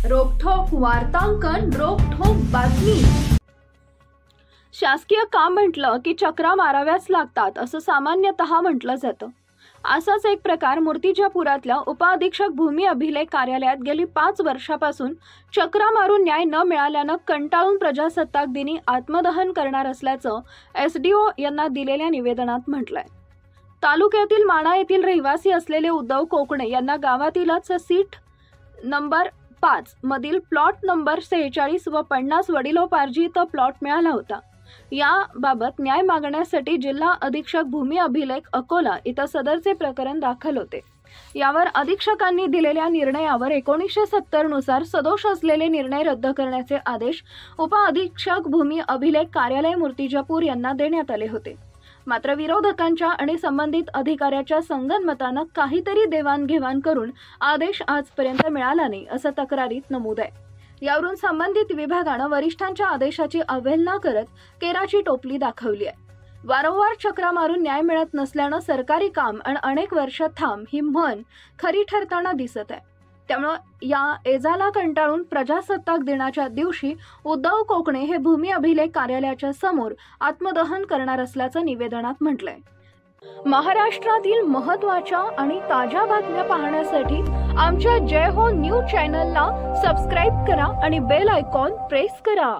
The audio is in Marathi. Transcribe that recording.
रोखठोक वार्तांकन, रोखठोक बातमी। शासकीय काम म्हटलं की चक्रा माराव्याच लागतात असं सामान्यतः म्हटलं जातं। असाच एक प्रकार मूर्तिजापुरातल्या उपअधीक्षक भूमी अभिलेख कार्यालयात गेली 5 वर्षापासून चक्रा मारून न्याय न मिळाल्यानं कंटाळून प्रजासत्ताक दिनी आत्मदहन करणार असल्याचं SDO यांना दिलेल्या निवेदनात म्हटलंय। तालुक्यातील माणा येथील रहिवासी असलेले उद्धव कोकणे यांना गावातीलच सीट नंबर 5 मधील प्लॉट नंबर 46 व 50 वडिलोपार्जित प्लॉट मिळाला होता। याबाबत न्याय मागण्यासाठी जिल्हा अधीक्षक भूमी अभिलेख अकोला इथं सदरचे प्रकरण दाखल होते। यावर अधीक्षकांनी दिलेल्या निर्णयावर 1970 नुसार सदोष असलेले निर्णय रद्द करण्याचे आदेश उपअधीक्षक भूमी अभिलेख कार्यालय मूर्तिजापूर यांना देण्यात आले होते। मात्र विरोधकांच्या आणि संबंधित अधिकाऱ्याच्या संगनमतानं काहीतरी देवाणघेवाण करून आदेश आजपर्यंत मिळाला नाही असं तक्रारीत नमूद आहे। यावरून संबंधित विभागानं वरिष्ठांच्या आदेशाची अवहेलना करत केराची टोपली दाखवली आहे। वारंवार चक्रा मारून न्याय मिळत नसल्यानं सरकारी काम आणि अनेक वर्ष थांब ही म्हण खरी ठरताना दिसत आहे। त्यामुळे या एजाला कंटाळून प्रजासत्ताक दिनाच्या दिवशी उद्धव कोकणे हे भूमी अभिलेख कार्यालयाच्या समोर आत्मदहन करणार असल्याचं निवेदनात म्हटलंय। महाराष्ट्रातील महत्त्वाच्या आणि ताज्या बातम्या पाहण्यासाठी आमच्या जय हो न्यूज चॅनलला सबस्क्राइब करा आणि बेल आयकॉन प्रेस करा।